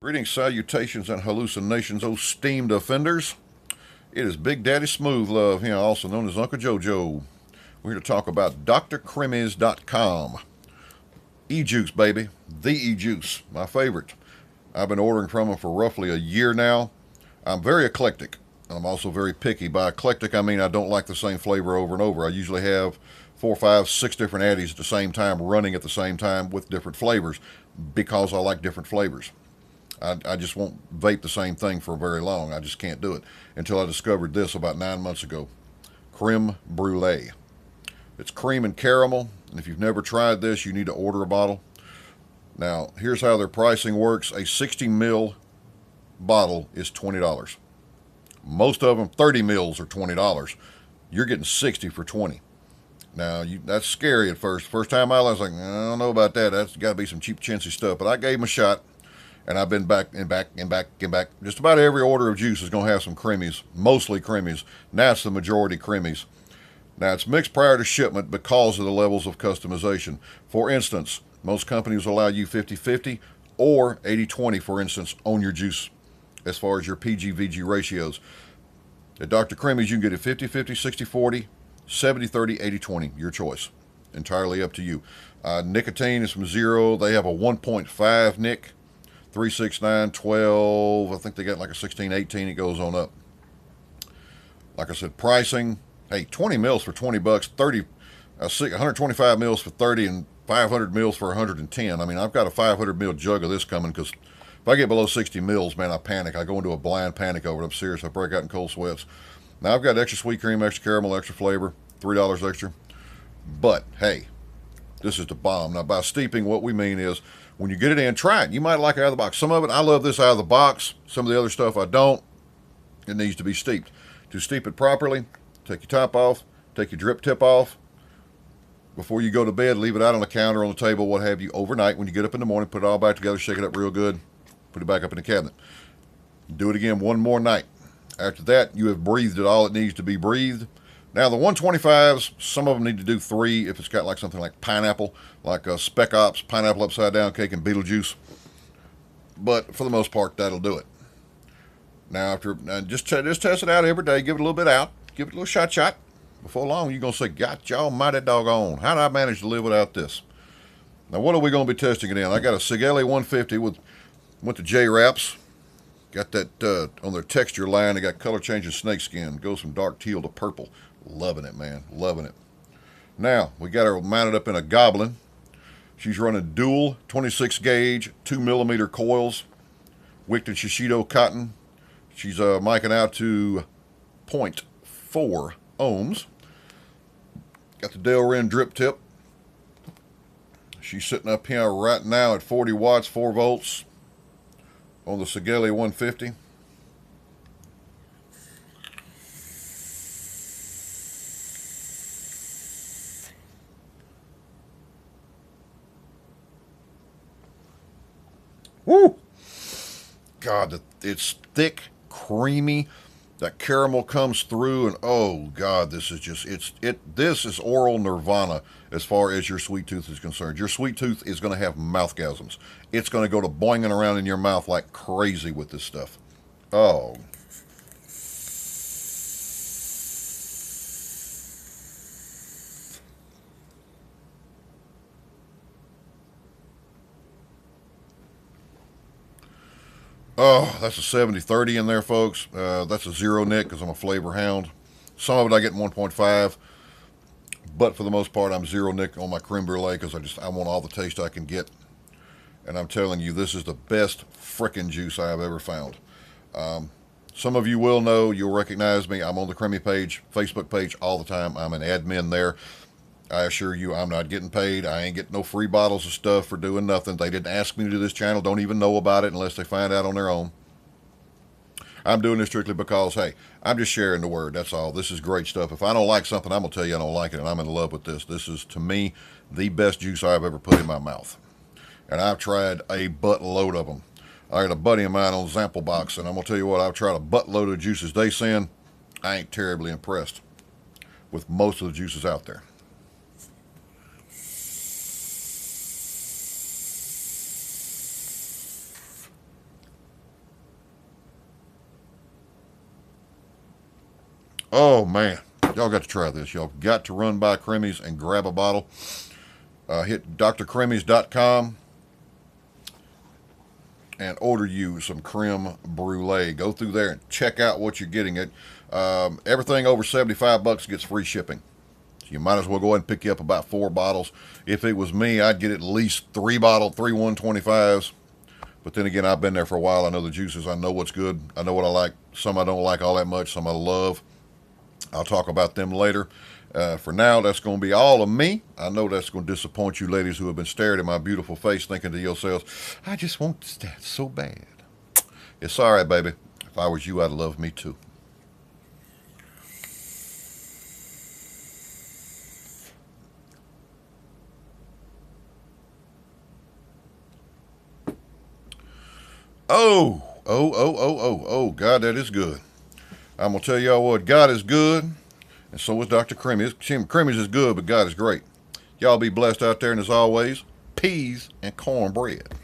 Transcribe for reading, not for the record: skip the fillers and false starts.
Greetings, salutations, and hallucinations, oh steamed offenders. It is Big Daddy Smooth Love, here, also known as Uncle JoJo. We're here to talk about DrCrimmys.com. E-Juice, baby. The E-Juice, my favorite. I've been ordering from them for roughly a year now. I'm very eclectic. I'm also very picky. By eclectic, I mean I don't like the same flavor over and over. I usually have 4, 5, 6 different Addies at the same time, running at the same time with different flavors because I like different flavors. I just won't vape the same thing for very long. I just can't do it until I discovered this about 9 months ago. Crimm Brulee. It's cream and caramel, and if you've never tried this, you need to order a bottle. Now, here's how their pricing works. A 60 ml bottle is $20. Most of them, 30 mils are $20. You're getting 60 for 20. Now, that's scary at first. First time I was like, I don't know about that. That's got to be some cheap, chintzy stuff. But I gave them a shot. And I've been back and back and back and back. Just about every order of juice is going to have some Crimmys, mostly Crimmys. Now it's the majority Crimmys. Now it's mixed prior to shipment because of the levels of customization. For instance, most companies allow you 50-50 or 80-20, for instance, on your juice as far as your PG-VG ratios. At DrCrimmys, you can get it 50-50, 60-40, 70-30, 80-20, your choice. Entirely up to you. Nicotine is from 0. They have a 1.5 nic. 3, 6, 9, 12. I think they got like a 16, 18. It goes on up. Like I said, pricing. Hey, 20 mils for 20 bucks, 125 mils for 30, and 500 mils for 110. I mean, I've got a 500 mil jug of this coming because if I get below 60 mils, man, I panic. I go into a blind panic over it. I'm serious. I break out in cold sweats. Now, I've got extra sweet cream, extra caramel, extra flavor, $3 extra. But, hey, this is the bomb. Now, by steeping, what we mean is when you get it in, try it. You might like it out of the box. Some of it, I love this out of the box. Some of the other stuff I don't. It needs to be steeped. To steep it properly, take your top off, take your drip tip off. Before you go to bed, leave it out on the counter, on the table, what have you, overnight. When you get up in the morning, put it all back together, shake it up real good, put it back up in the cabinet. Do it again one more night. After that, you have breathed it all it needs to be breathed. Now, the 125s, some of them need to do 3 if it's got like something like pineapple, like Spec Ops, pineapple upside down cake, and Beetlejuice. But for the most part, that'll do it. Now, just test it out every day. Give it a little bit out. Give it a little shot. Before long, you're going to say, "God, y'all mighty doggone. How did I manage to live without this?" Now, what are we going to be testing it in? I got a Sigeli 150 with the J-Wraps. Got that on their texture line. They got color changing snakeskin. Goes from dark teal to purple. Loving it, man. Loving it. Now, we got her mounted up in a Goblin. She's running dual 26 gauge, 2mm coils, wicked in Shishido cotton. She's micing out to 0.4 ohms. Got the Delrin drip tip. She's sitting up here right now at 40 watts, 4 volts on the Sigeli 150. Woo! God, it's thick, creamy. That caramel comes through, and oh God, this is just this is oral nirvana as far as your sweet tooth is concerned. Your sweet tooth is going to have mouthgasms. It's going to go to boinging around in your mouth like crazy with this stuff. Oh. Oh, that's a 70-30 in there, folks. That's a 0 nic because I'm a flavor hound. Some of it I get in 1.5, but for the most part, I'm 0 nic on my Crimm Brulee because I want all the taste I can get. And I'm telling you, this is the best frickin' juice I have ever found. Some of you will know, you'll recognize me. I'm on the Crimmie page, Facebook page all the time. I'm an admin there. I assure you, I'm not getting paid. I ain't getting no free bottles of stuff for doing nothing. They didn't ask me to do this channel. Don't even know about it unless they find out on their own. I'm doing this strictly because, hey, I'm just sharing the word. That's all. This is great stuff. If I don't like something, I'm going to tell you I don't like it, and I'm in love with this. This is, to me, the best juice I've ever put in my mouth. And I've tried a buttload of them. I got a buddy of mine on Zample Box, and I'm going to tell you what, I've tried a buttload of juices they send. I ain't terribly impressed with most of the juices out there. Oh, man. Y'all got to try this. Y'all got to run by Crimmys and grab a bottle. Hit DrCrimmys.com and order you some Crimm Brulee. Go through there and check out what you're getting. Everything over $75 gets free shipping. So you might as well go ahead and pick you up about 4 bottles. If it was me, I'd get at least 3 125s. But then again, I've been there for a while. I know the juices. I know what's good. I know what I like. Some I don't like all that much. Some I love. I'll talk about them later. For now, that's going to be all of me. I know that's going to disappoint you ladies who have been staring at my beautiful face thinking to yourselves, I just want that so bad. It's all right, baby. If I was you, I'd love me too. Oh, God, that is good. I'm going to tell y'all what, God is good, and so is Dr. Crimmys. Crimmys is good, but God is great. Y'all be blessed out there, and as always, peas and cornbread.